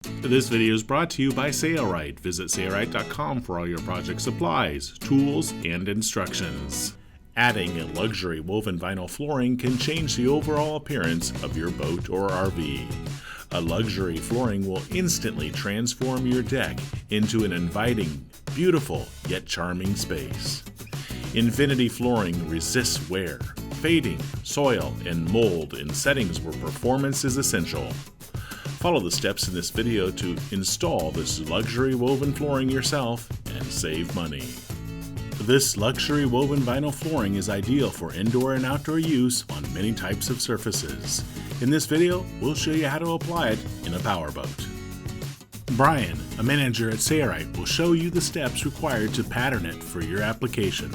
This video is brought to you by Sailrite. Visit sailrite.com for all your project supplies, tools, and instructions. Adding a luxury woven vinyl flooring can change the overall appearance of your boat or RV. A luxury flooring will instantly transform your deck into an inviting, beautiful, yet charming space. Infinity flooring resists wear, fading, soil, and mold in settings where performance is essential. Follow the steps in this video to install this luxury woven flooring yourself and save money. This luxury woven vinyl flooring is ideal for indoor and outdoor use on many types of surfaces. In this video, we'll show you how to apply it in a powerboat. Brian, a manager at Sailrite, will show you the steps required to pattern it for your application.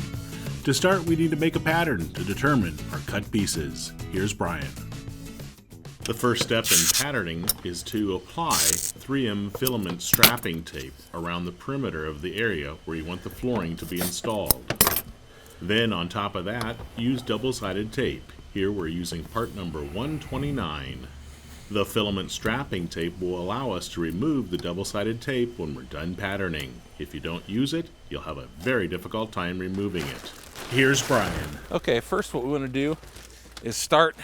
To start, we need to make a pattern to determine our cut pieces. Here's Brian. The first step in patterning is to apply 3M filament strapping tape around the perimeter of the area where you want the flooring to be installed. Then on top of that, use double-sided tape. Here we're using part number 129. The filament strapping tape will allow us to remove the double-sided tape when we're done patterning. If you don't use it, you'll have a very difficult time removing it. Here's Brian. Okay, first what we want to do is start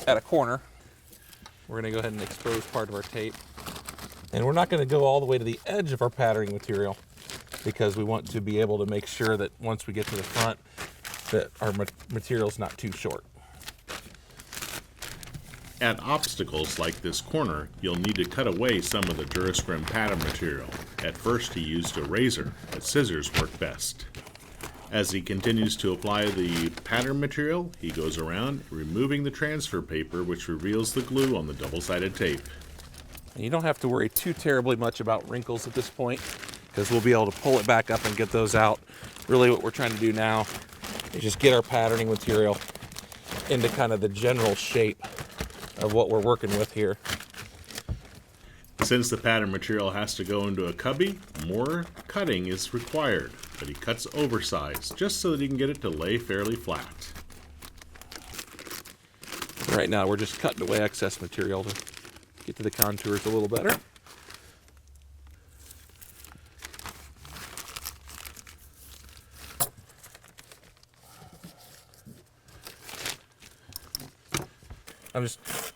at a corner. We're going to go ahead and expose part of our tape. And we're not going to go all the way to the edge of our patterning material because we want to be able to make sure that once we get to the front that our material's not too short. At obstacles like this corner, you'll need to cut away some of the Durascrim pattern material. At first he used a razor, but scissors work best. As he continues to apply the pattern material, he goes around removing the transfer paper, which reveals the glue on the double-sided tape. And you don't have to worry too terribly much about wrinkles at this point because we'll be able to pull it back up and get those out. Really what we're trying to do now is just get our patterning material into kind of the general shape of what we're working with here. Since the pattern material has to go into a cubby, more cutting is required, but he cuts oversized just so that he can get it to lay fairly flat. Right now we're just cutting away excess material to get to the contours a little better.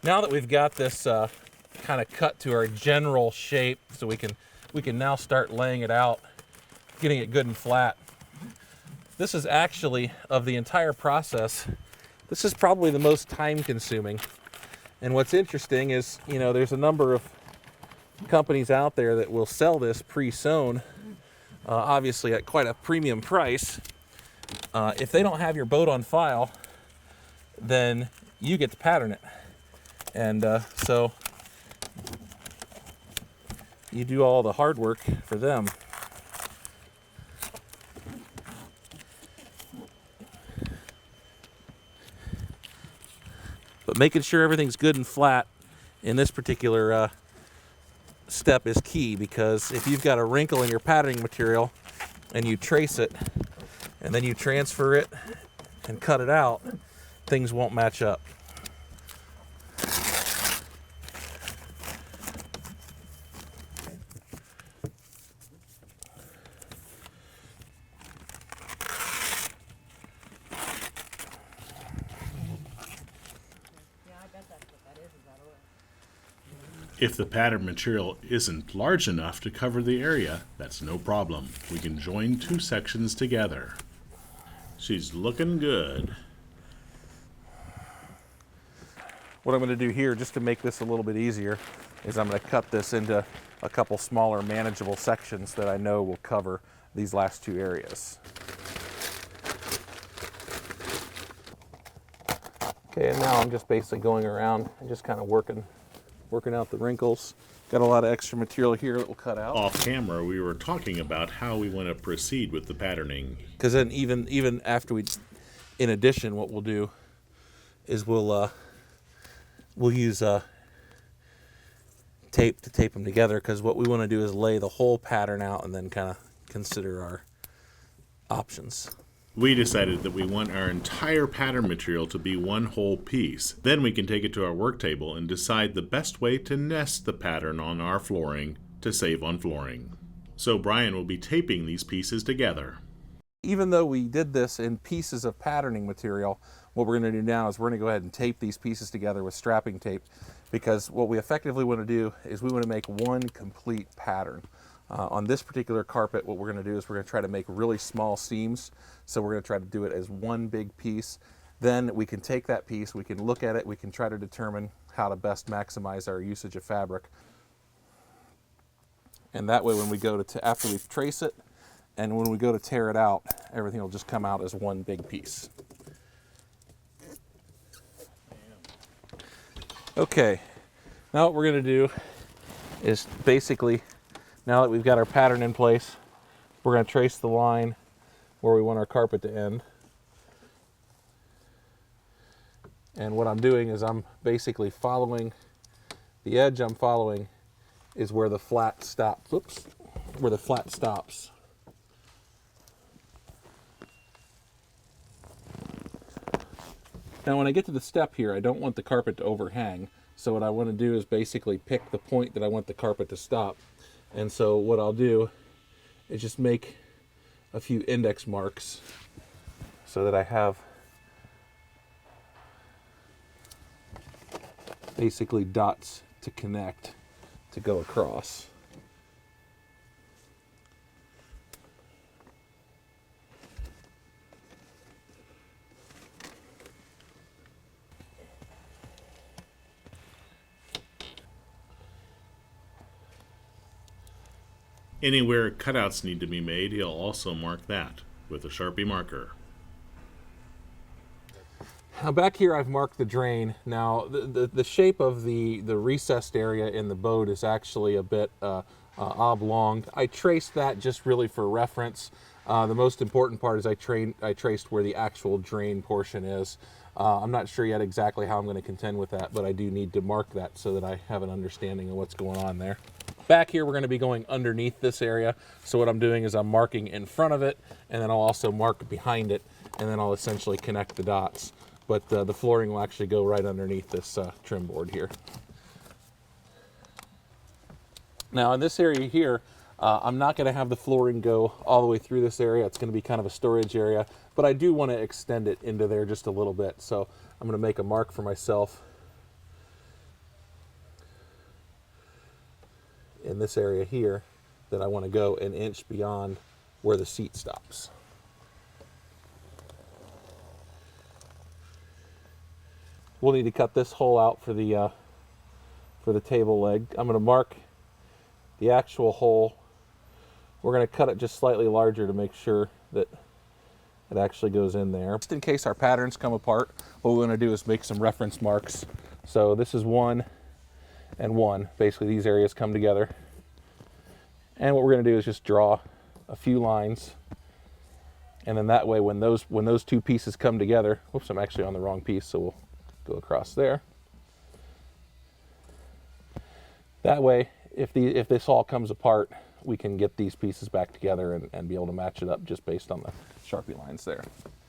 Now that we've got this kind of cut to our general shape, so we can now start laying it out, getting it good and flat. This is actually, of the entire process, this is probably the most time consuming. And what's interesting is, you know, there's a number of companies out there that will sell this pre-sewn, obviously at quite a premium price. If they don't have your boat on file, then you get to pattern it. And so you do all the hard work for them. But making sure everything's good and flat in this particular step is key, because if you've got a wrinkle in your patterning material and you trace it and then you transfer it and cut it out, things won't match up. If the pattern material isn't large enough to cover the area, that's no problem. We can join two sections together. She's looking good. What I'm going to do here, just to make this a little bit easier, is I'm going to cut this into a couple smaller manageable sections that I know will cover these last two areas. Okay, and now I'm just basically going around and just kind of working out the wrinkles. Got a lot of extra material here that we'll cut out. Off camera, we were talking about how we want to proceed with the patterning. Because then even after in addition, what we'll do is we'll use tape to tape them together, because what we want to do is lay the whole pattern out and then kind of consider our options. We decided that we want our entire pattern material to be one whole piece. Then we can take it to our work table and decide the best way to nest the pattern on our flooring to save on flooring. So Brian will be taping these pieces together. Even though we did this in pieces of patterning material, what we're going to do now is we're going to go ahead and tape these pieces together with strapping tape, because what we effectively want to do is we want to make one complete pattern. On this particular carpet, what we're going to do is we're going to try to make really small seams. So we're going to try to do it as one big piece. Then we can take that piece, we can look at it, we can try to determine how to best maximize our usage of fabric. And that way when we go to after we trace it, and when we go to tear it out, everything will just come out as one big piece. Okay, now what we're going to do is basically, now that we've got our pattern in place, we're going to trace the line where we want our carpet to end. And what I'm doing is I'm basically following, the edge I'm following is where the flat stops. Oops, where the flat stops. Now when I get to the step here, I don't want the carpet to overhang. So what I want to do is basically pick the point that I want the carpet to stop. And so what I'll do is just make a few index marks so that I have basically dots to connect to go across. Anywhere cutouts need to be made, he'll also mark that with a Sharpie marker. Now back here I've marked the drain. Now the shape of the recessed area in the boat is actually a bit oblong. I traced that just really for reference. The most important part is I traced where the actual drain portion is. I'm not sure yet exactly how I'm going to contend with that, but I do need to mark that so that I have an understanding of what's going on there. Back here we're going to be going underneath this area, so what I'm doing is I'm marking in front of it, and then I'll also mark behind it, and then I'll essentially connect the dots. But the flooring will actually go right underneath this trim board here. Now in this area here, I'm not going to have the flooring go all the way through this area. It's going to be kind of a storage area, but I do want to extend it into there just a little bit. So I'm going to make a mark for myself in this area here that I want to go an inch beyond where the seat stops. We'll need to cut this hole out for the table leg. I'm going to mark the actual hole. We're going to cut it just slightly larger to make sure that it actually goes in there. Just in case our patterns come apart, what we're going to do is make some reference marks. So this is 1 and 1. Basically these areas come together. And what we're going to do is just draw a few lines. And then that way when those two pieces come together, whoops, I'm actually on the wrong piece, so we'll go across there. That way, if this all comes apart, we can get these pieces back together and be able to match it up just based on the Sharpie lines there.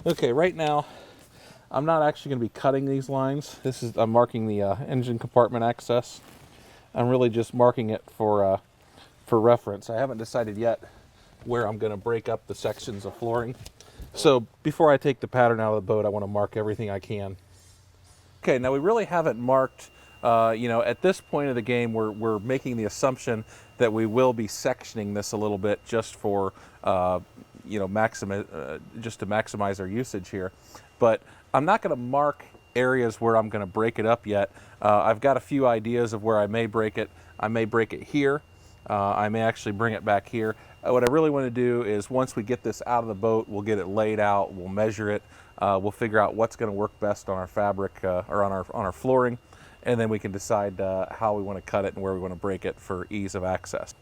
Okay, right now, I'm not actually going to be cutting these lines. I'm marking the engine compartment access. I'm really just marking it for reference. I haven't decided yet where I'm going to break up the sections of flooring. So before I take the pattern out of the boat, I want to mark everything I can. Okay, now we really haven't marked, at this point of the game, we're making the assumption that we will be sectioning this a little bit just for, just to maximize our usage here. But I'm not going to mark areas where I'm going to break it up yet. I've got a few ideas of where I may break it. I may break it here. I may actually bring it back here. What I really want to do is once we get this out of the boat, we'll get it laid out, we'll measure it, we'll figure out what's going to work best on our fabric or on our flooring, and then we can decide how we want to cut it and where we want to break it for ease of access.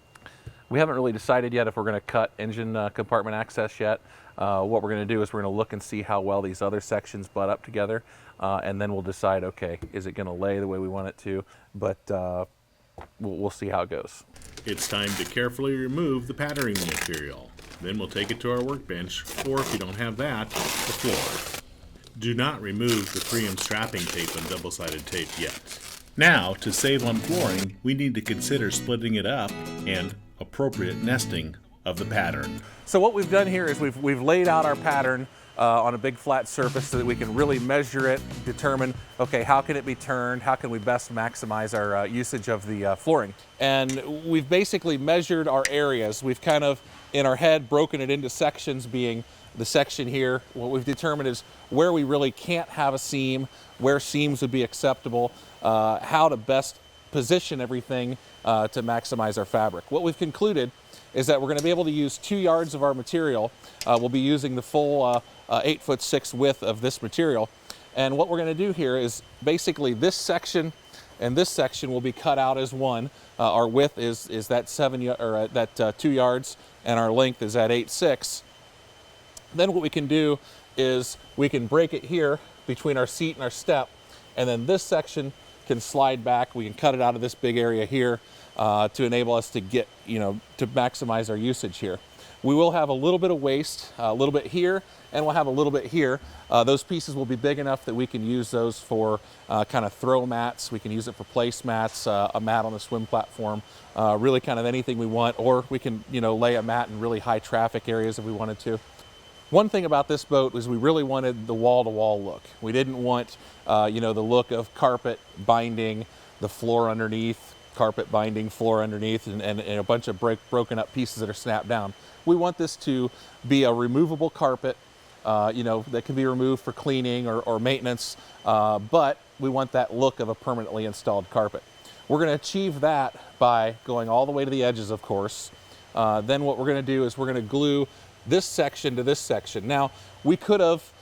We haven't really decided yet if we're going to cut engine compartment access yet. What we're going to do is we're going to look and see how well these other sections butt up together, and then we'll decide, okay, is it going to lay the way we want it to? But we'll see how it goes. It's time to carefully remove the patterning material. Then we'll take it to our workbench, or if you don't have that, the floor. Do not remove the 3M strapping tape and double-sided tape yet. Now, to save on flooring, we need to consider splitting it up and appropriate nesting of the pattern. So what we've done here is we've laid out our pattern on a big flat surface so that we can really measure it, determine, okay, how can it be turned, how can we best maximize our usage of the flooring. And we've basically measured our areas. We've kind of, in our head, broken it into sections, being the section here. What we've determined is where we really can't have a seam, where seams would be acceptable, how to best position everything to maximize our fabric. What we've concluded is that we're going to be able to use 2 yards of our material. We'll be using the full 8'6" width of this material. And what we're going to do here is basically this section and this section will be cut out as one. Our width is that 2 yards, and our length is at 8'6". Then what we can do is we can break it here between our seat and our step, and then this section can slide back. We can cut it out of this big area here to enable us to get, to maximize our usage here. We will have a little bit of waste, a little bit here, and we'll have a little bit here. Those pieces will be big enough that we can use those for kind of throw mats. We can use it for place mats, a mat on the swim platform, really kind of anything we want, or we can, lay a mat in really high traffic areas if we wanted to. One thing about this boat was we really wanted the wall-to-wall look. We didn't want, the look of carpet binding the floor underneath, carpet binding floor underneath, and a bunch of broken up pieces that are snapped down. We want this to be a removable carpet, that can be removed for cleaning or maintenance, but we want that look of a permanently installed carpet. We're going to achieve that by going all the way to the edges, of course. Then what we're going to do is we're going to glue this section to this section. Now, we could have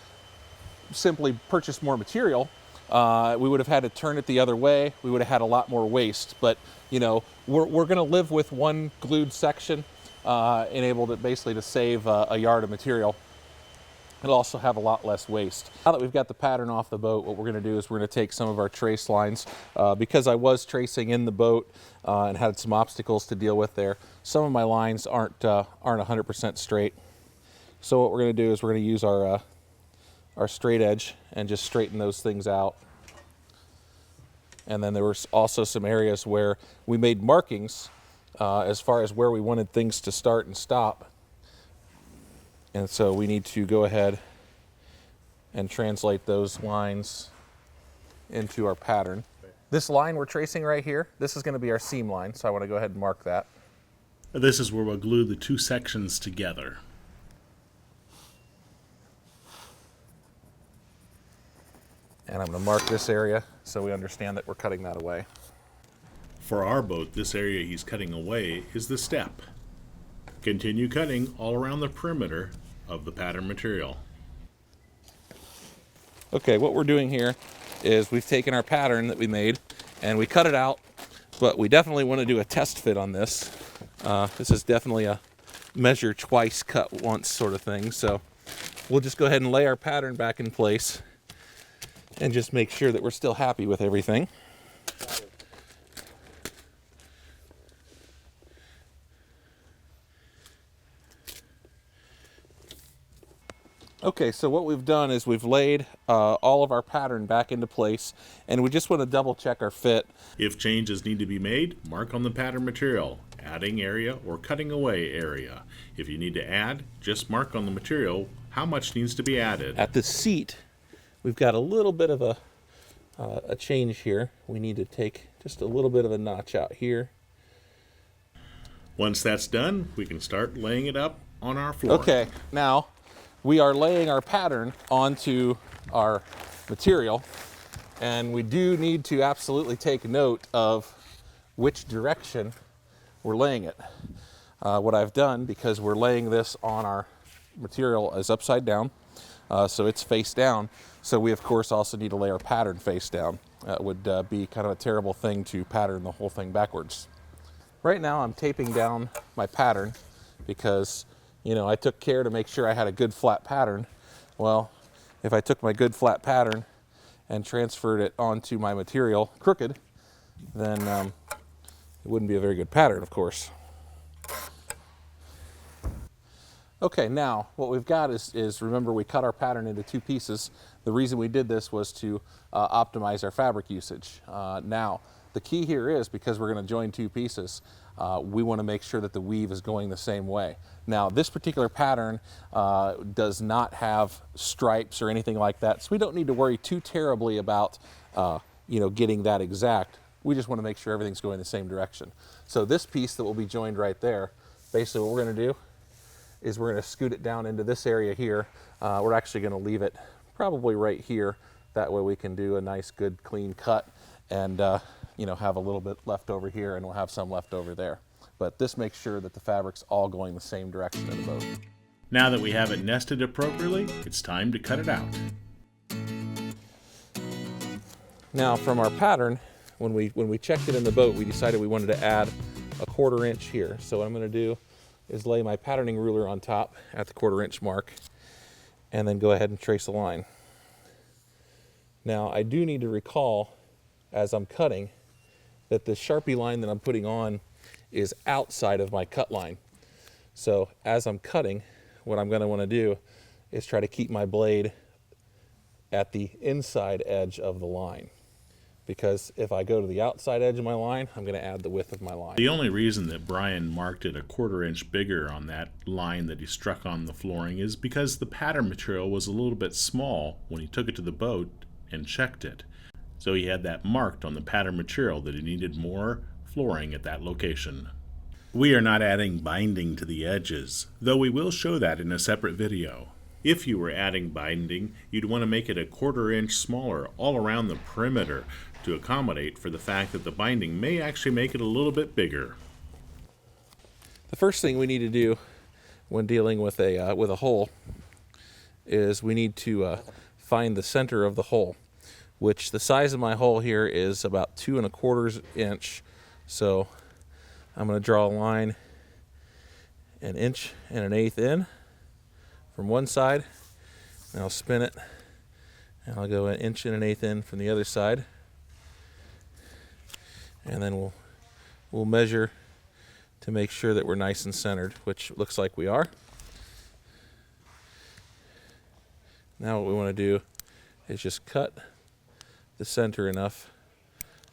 simply purchased more material. We would have had to turn it the other way. We would have had a lot more waste, but we're going to live with one glued section, enabled it basically to save a yard of material. It'll also have a lot less waste. Now that we've got the pattern off the boat, what we're going to do is we're going to take some of our trace lines. Because I was tracing in the boat and had some obstacles to deal with there, some of my lines aren't 100% straight. So what we're going to do is we're going to use our straight edge and just straighten those things out. And then there was also some areas where we made markings as far as where we wanted things to start and stop. And so we need to go ahead and translate those lines into our pattern. This line we're tracing right here, this is going to be our seam line, so I want to go ahead and mark that. This is where we'll glue the two sections together. And I'm going to mark this area so we understand that we're cutting that away. For our boat, this area he's cutting away is the step. Continue cutting all around the perimeter of the pattern material. Okay, what we're doing here is we've taken our pattern that we made and we cut it out, but we definitely want to do a test fit on this. This is definitely a measure twice, cut once sort of thing. So we'll just go ahead and lay our pattern back in place and just make sure that we're still happy with everything. Okay, so what we've done is we've laid all of our pattern back into place, and we just want to double check our fit. If changes need to be made, mark on the pattern material, adding area or cutting away area. If you need to add, just mark on the material how much needs to be added. At the seat, we've got a little bit of a change here. We need to take just a little bit of a notch out here. Once that's done, we can start laying it up on our floor. Okay, now we are laying our pattern onto our material, and we do need to absolutely take note of which direction we're laying it. What I've done, because we're laying this on our material as upside down, so it's face down, so we of course also need to lay our pattern face down. That would be kind of a terrible thing to pattern the whole thing backwards. Right now I'm taping down my pattern because I took care to make sure I had a good flat pattern. Well, if I took my good flat pattern and transferred it onto my material crooked, then It wouldn't be a very good pattern, of course. Okay, now what we've got is remember we cut our pattern into 2 pieces. The reason we did this was to optimize our fabric usage. Now, the key here is because we're going to join 2 pieces, we want to make sure that the weave is going the same way. Now, this particular pattern does not have stripes or anything like that, so we don't need to worry too terribly about getting that exact. We just want to make sure everything's going the same direction. So this piece that will be joined right there, basically what we're going to do is we're going to scoot it down into this area here. We're actually going to leave it probably right here. That way we can do a nice, good, clean cut and have a little bit left over here, and we'll have some left over there. But this makes sure that the fabric's all going the same direction in the boat. Now that we have it nested appropriately, it's time to cut it out. Now from our pattern, when we checked it in the boat, we decided we wanted to add a 1/4 inch here. So what I'm going to do is lay my patterning ruler on top at the 1/4 inch mark and then go ahead and trace a line. Now I do need to recall as I'm cutting that the Sharpie line that I'm putting on is outside of my cut line. So as I'm cutting, what I'm going to want to do is try to keep my blade at the inside edge of the line. Because if I go to the outside edge of my line, I'm going to add the width of my line. The only reason that Brian marked it a 1/4 inch bigger on that line that he struck on the flooring is because the pattern material was a little bit small when he took it to the boat and checked it. So he had that marked on the pattern material that he needed more flooring at that location. We are not adding binding to the edges, though we will show that in a separate video. If you were adding binding, you'd want to make it a 1/4 inch smaller all around the perimeter to accommodate for the fact that the binding may actually make it a little bit bigger. The first thing we need to do when dealing with a hole is we need to find the center of the hole, which the size of my hole here is about 2 1/4 inch. So I'm going to draw a line 1 1/8 inches in from one side, and I'll spin it, and I'll go 1 1/8 inches in from the other side, and then we'll measure to make sure that we're nice and centered, which looks like we are. Now what we want to do is just cut the center enough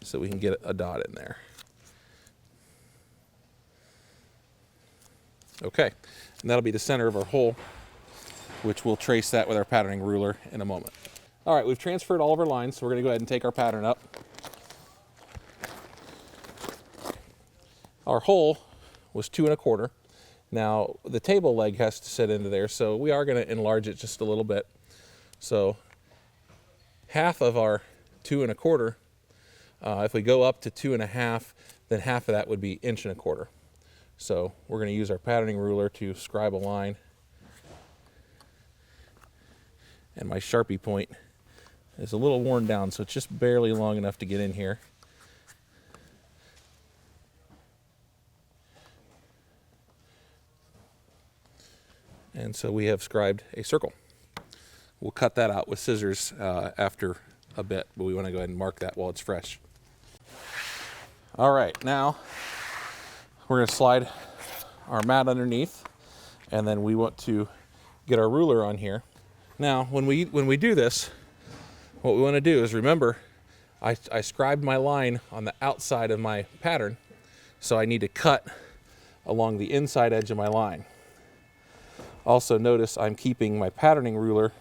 so we can get a dot in there. Okay, and that'll be the center of our hole, which we'll trace that with our patterning ruler in a moment. All right, we've transferred all of our lines, so we're going to go ahead and take our pattern up. Our hole was 2 1/4. Now the table leg has to sit into there, so we are going to enlarge it just a little bit. So half of our 2 1/4, if we go up to 2 1/2, then half of that would be 1 1/4 inches. So we're going to use our patterning ruler to scribe a line. And my Sharpie point is a little worn down, so it's just barely long enough to get in here. And so we have scribed a circle. We'll cut that out with scissors after a bit, but we want to go ahead and mark that while it's fresh. All right, now we're going to slide our mat underneath, and then we want to get our ruler on here. Now, when we do this, what we want to do is remember, I scribed my line on the outside of my pattern, so I need to cut along the inside edge of my line. Also notice I'm keeping my patterning ruler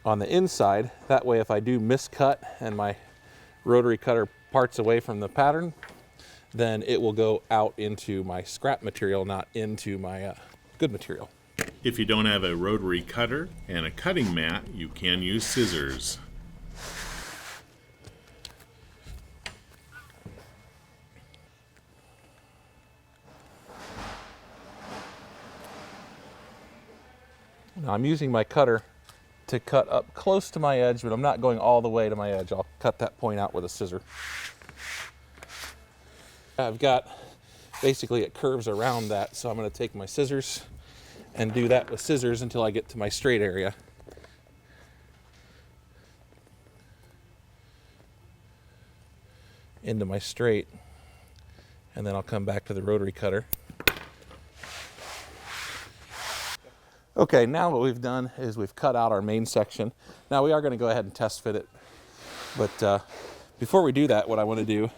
on the inside. That way if I do miscut and my rotary cutter parts away from the pattern, then it will go out into my scrap material, not into my good material. If you don't have a rotary cutter and a cutting mat, you can use scissors. Now I'm using my cutter to cut up close to my edge, but I'm not going all the way to my edge. I'll cut that point out with a scissor. I've got, basically it curves around that, so I'm going to take my scissors and do that with scissors until I get to my straight area. Into my straight. and then I'll come back to the rotary cutter. Okay, now what we've done is we've cut out our main section. Now we are going to go ahead and test fit it, but before we do that, what I want to do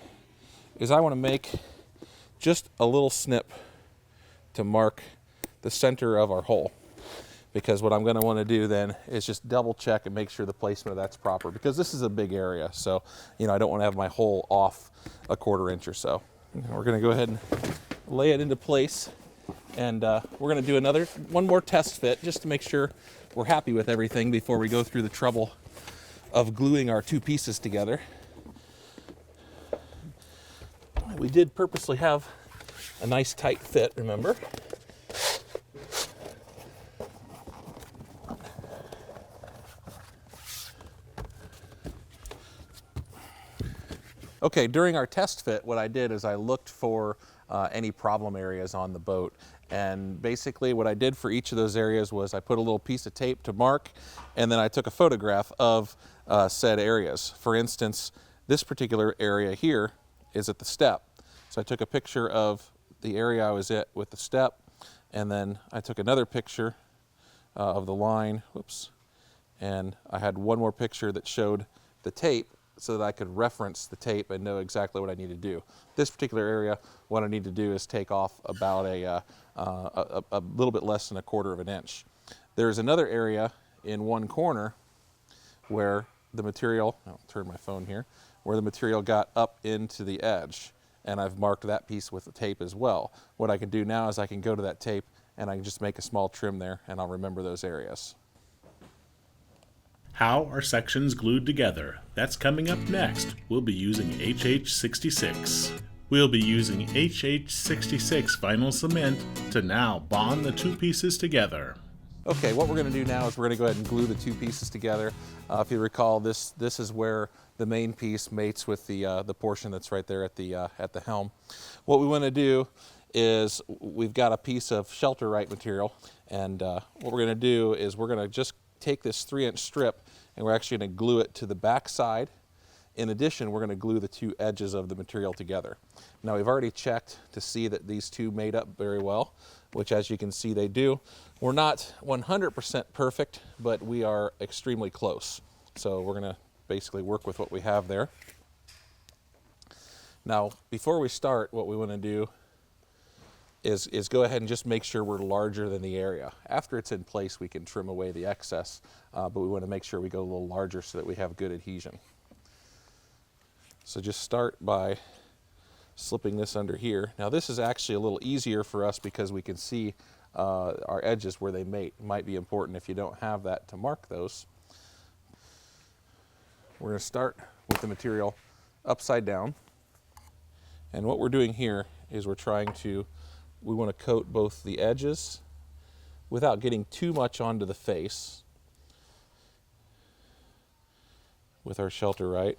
is I want to make just a little snip to mark the center of our hole, because what I'm going to want to do then is just double check and make sure the placement of that's proper, because this is a big area, so I don't want to have my hole off a 1/4 inch or so. We're going to go ahead and lay it into place, and we're going to do one more test fit just to make sure we're happy with everything before we go through the trouble of gluing our 2 pieces together. We did purposely have a nice tight fit, remember? Okay, during our test fit, what I did is I looked for any problem areas on the boat. And basically what I did for each of those areas was I put a little piece of tape to mark, and then I took a photograph of said areas. For instance, this particular area here is at the step. So I took a picture of the area I was at with the step, and then I took another picture of the line, whoops, and I had one more picture that showed the tape so that I could reference the tape and know exactly what I need to do. This particular area, what I need to do is take off about a little bit less than a 1/4 inch. There's another area in one corner where the material, I'll turn my phone here, where the material got up into the edge, and I've marked that piece with the tape as well. What I can do now is I can go to that tape and I can just make a small trim there, and I'll remember those areas. How are sections glued together? That's coming up next. We'll be using HH66. We'll be using HH66 vinyl cement to now bond the 2 pieces together. Okay, what we're going to do now is we're going to go ahead and glue the 2 pieces together. If you recall, this is where the main piece mates with the portion that's right there at the helm. What we want to do is we've got a piece of shelter-right material, and what we're going to do is we're going to just take this 3-inch strip, and we're actually going to glue it to the back side. In addition, we're going to glue the 2 edges of the material together. Now, we've already checked to see that these 2 made up very well, which, as you can see, they do. We're not 100% perfect, but we are extremely close. So we're going to basically work with what we have there. Now, before we start, what we want to do is go ahead and just make sure we're larger than the area. After it's in place, we can trim away the excess, but we want to make sure we go a little larger so that we have good adhesion. So just start by slipping this under here. Now this is actually a little easier for us because we can see our edges where they mate. It might be important if you don't have that to mark those. We're going to start with the material upside down. And what we're doing here is we want to coat both the edges without getting too much onto the face with our shelter-right,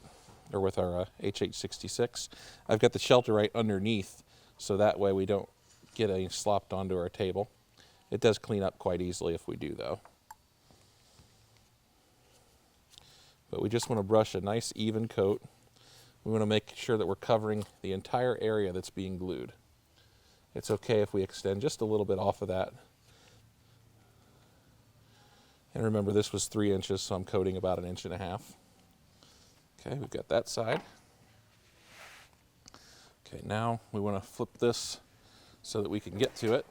or with our HH66. I've got the shelter-right underneath, so that way we don't get any slopped onto our table. It does clean up quite easily if we do, though. But we just want to brush a nice even coat. We want to make sure that we're covering the entire area that's being glued. It's okay if we extend just a little bit off of that. And remember, this was 3 inches, so I'm coating about 1.5 inches. Okay, we've got that side. Okay, now we want to flip this so that we can get to it.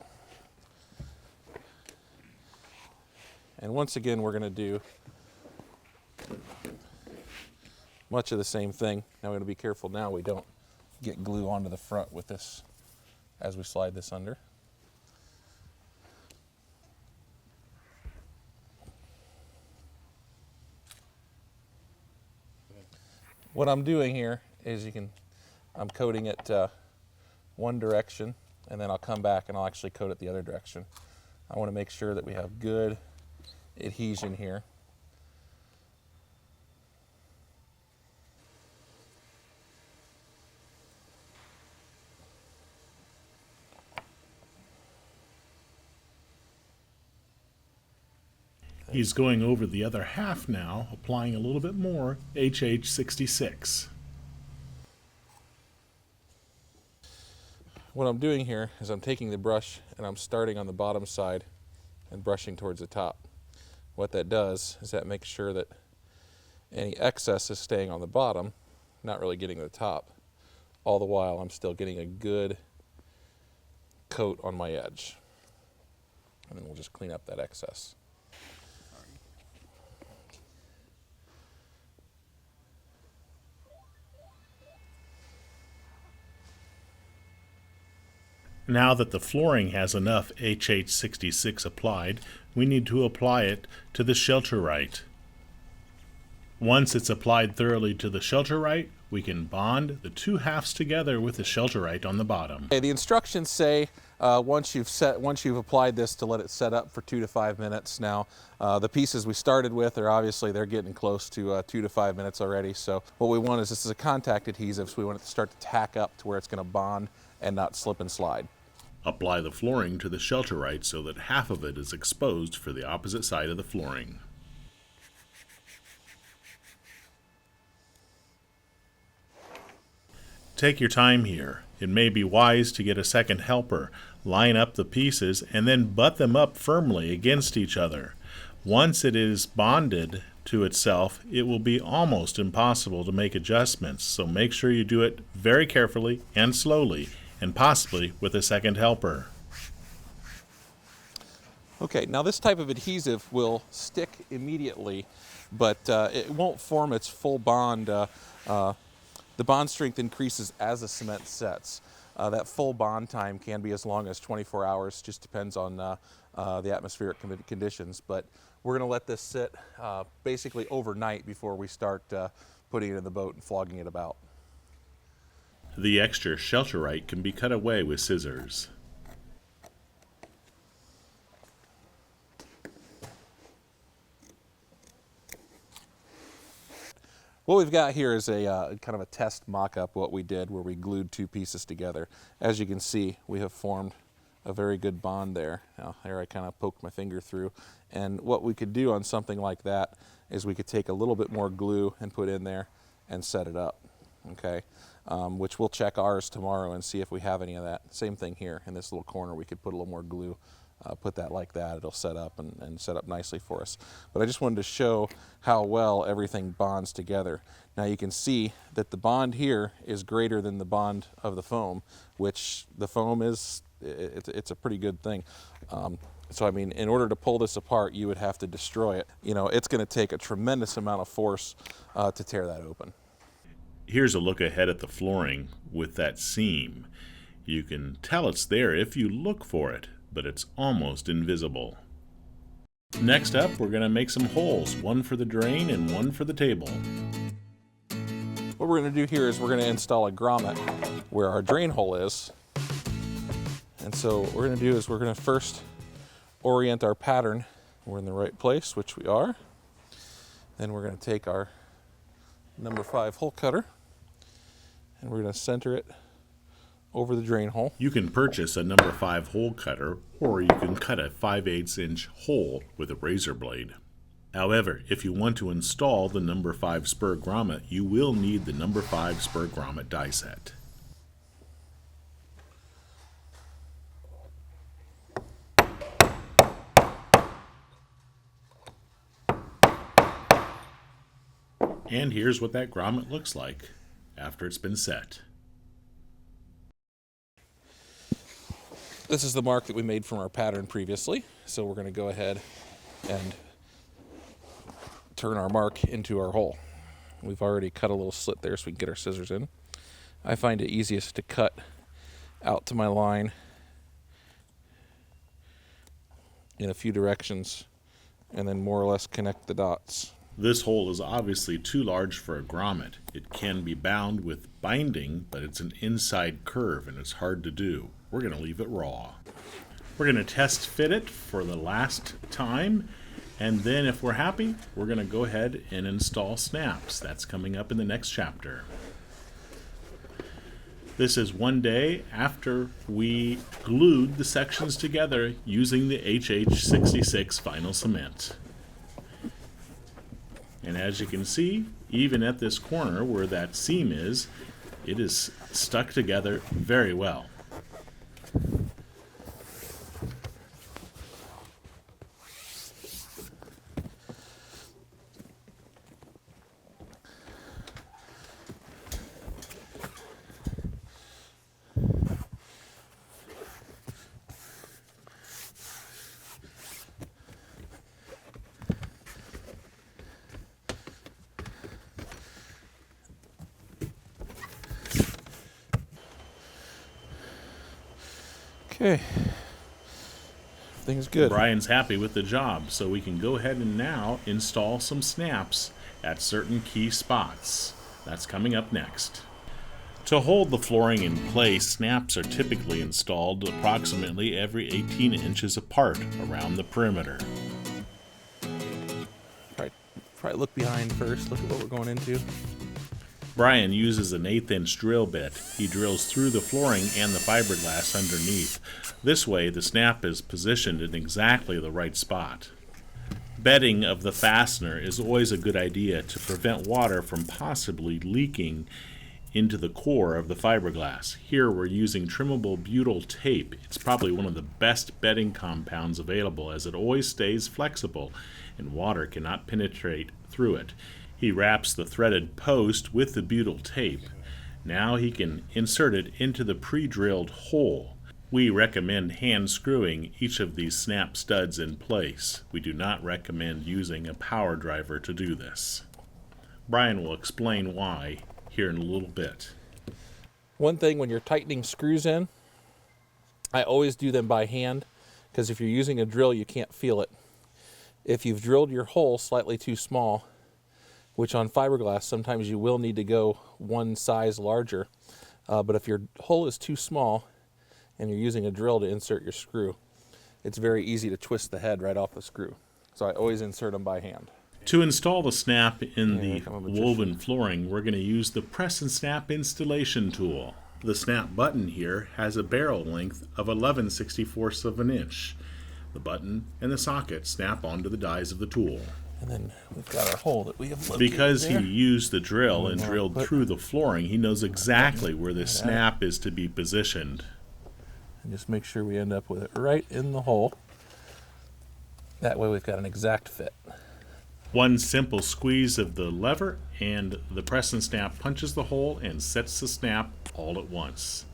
And once again, we're going to do much of the same thing. Now we're going to be careful now we don't get glue onto the front with this as we slide this under. What I'm doing here is I'm coating it one direction, and then I'll come back and I'll actually coat it the other direction. I want to make sure that we have good adhesion here. He's going over the other half now, applying a little bit more HH66. what I'm doing here is I'm taking the brush and I'm starting on the bottom side and brushing towards the top. What that does is that makes sure that any excess is staying on the bottom, not really getting to the top. All the while I'm still getting a good coat on my edge. And then we'll just clean up that excess. Now that the flooring has enough HH66 applied, we need to apply it to the Shelterite. Once it's applied thoroughly to the Shelterite, we can bond the two halves together with the Shelterite on the bottom. Okay, the instructions say once you've applied this to let it set up for 2 to 5 minutes. Now the pieces we started with are obviously they're getting close to 2 to 5 minutes already. So what we want is this is a contact adhesive, so we want it to start to tack up to where it's going to bond and not slip and slide. Apply the flooring to the Shelterite so that half of it is exposed for the opposite side of the flooring. Take your time here. It may be wise to get a second helper, line up the pieces, and then butt them up firmly against each other. Once it is bonded to itself, it will be almost impossible to make adjustments, so make sure you do it very carefully and slowly, and possibly with a second helper. Okay, now this type of adhesive will stick immediately, but it won't form its full bond. The bond strength increases as the cement sets. That full bond time can be as long as 24 hours, just depends on the atmospheric conditions. But we're going to let this sit basically overnight before we start putting it in the boat and flogging it about. The extra Shelterite can be cut away with scissors. What we've got here is a kind of a test mock-up what we did where we glued two pieces together. As you can see, we have formed a very good bond there. Now there I kind of poked my finger through, and what we could do on something like that is we could take a little bit more glue and put in there and set it up, okay? Which we'll check ours tomorrow and see if we have any of that. Same thing here in this little corner, we could put a little more glue, put that like that, it'll set up and set up nicely for us. But I just wanted to show how well everything bonds together. Now you can see that the bond here is greater than the bond of the foam, which the foam is, it's a pretty good thing. So I mean, in order to pull this apart, you would have to destroy it. You know, it's going to take a tremendous amount of force to tear that open. Here's a look ahead at the flooring with that seam. You can tell it's there if you look for it, but it's almost invisible. Next up, we're going to make some holes, one for the drain and one for the table. What we're going to do here is we're going to install a grommet where our drain hole is. And so what we're going to do is we're going to first orient our pattern. We're in the right place, which we are. Then we're going to take our number 5 hole cutter and we're going to center it over the drain hole. You can purchase a number 5 hole cutter, or you can cut a 5/8 inch hole with a razor blade. However, if you want to install the number 5 Spur grommet, you will need the number 5 Spur grommet die set. And here's what that grommet looks like after it's been set. This is the mark that we made from our pattern previously. So we're going to go ahead and turn our mark into our hole. We've already cut a little slit there so we can get our scissors in. I find it easiest to cut out to my line in a few directions and then more or less connect the dots. This hole is obviously too large for a grommet. It can be bound with binding, but it's an inside curve and it's hard to do. We're going to leave it raw. We're going to test fit it for the last time, and then if we're happy, we're going to go ahead and install snaps. That's coming up in the next chapter. This is one day after we glued the sections together using the HH66 vinyl cement. And as you can see, even at this corner where that seam is, it is stuck together very well. Okay. Everything's good. Brian's happy with the job, so we can go ahead and now install some snaps at certain key spots. That's coming up next. To hold the flooring in place, snaps are typically installed approximately every 18 inches apart around the perimeter. Probably look behind first, look at what we're going into. Brian uses an 1/8 inch drill bit. He drills through the flooring and the fiberglass underneath. This way, the snap is positioned in exactly the right spot. Bedding of the fastener is always a good idea to prevent water from possibly leaking into the core of the fiberglass. Here we're using trimmable butyl tape. It's probably one of the best bedding compounds available, as it always stays flexible and water cannot penetrate through it. He wraps the threaded post with the butyl tape. Now he can insert it into the pre-drilled hole. We recommend hand screwing each of these snap studs in place. We do not recommend using a power driver to do this. Brian will explain why here in a little bit. One thing, when you're tightening screws in, I always do them by hand, because if you're using a drill, you can't feel it. If you've drilled your hole slightly too small, which on fiberglass sometimes you will need to go one size larger, but if your hole is too small and you're using a drill to insert your screw, it's very easy to twist the head right off the screw. So I always insert them by hand. To install the snap in the woven flooring, we're going to use the Press and Snap installation tool. The snap button here has a barrel length of 11/64 of an inch. The button and the socket snap onto the dies of the tool. And then we've got our hole that we have located Because there. he used the drill and drilled through the flooring, he knows exactly where the snap is to be positioned. And just make sure we end up with it right in the hole. That way we've got an exact fit. One simple squeeze of the lever and the Press and Snap punches the hole and sets the snap all at once.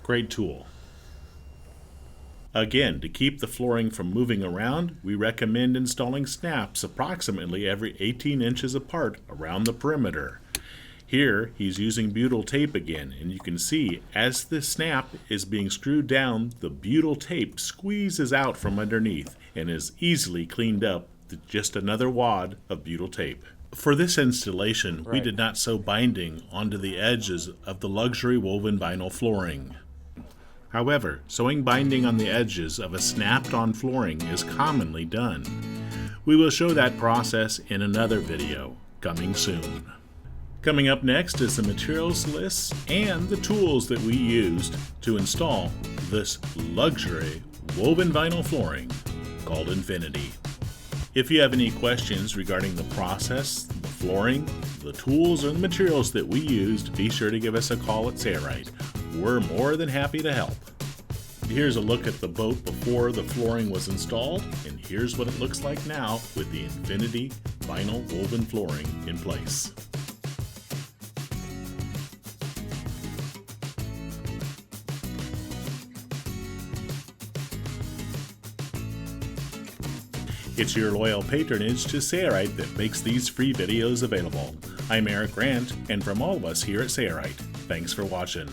Great tool. Again, to keep the flooring from moving around, we recommend installing snaps approximately every 18 inches apart around the perimeter. Here, he's using butyl tape again, and you can see as the snap is being screwed down, the butyl tape squeezes out from underneath and is easily cleaned up with just another wad of butyl tape. For this installation, we did not sew binding onto the edges of the luxury woven vinyl flooring. However, sewing binding on the edges of a snapped-on flooring is commonly done. We will show that process in another video, coming soon. Coming up next is the materials list and the tools that we used to install this luxury woven vinyl flooring called Infinity. If you have any questions regarding the process, the flooring, the tools, or the materials that we used, be sure to give us a call at Sayrite. We're more than happy to help. Here's a look at the boat before the flooring was installed, and here's what it looks like now with the Infinity vinyl woven flooring in place. It's your loyal patronage to Sayrite that makes these free videos available. I'm Eric Grant, and from all of us here at Sayrite, thanks for watching.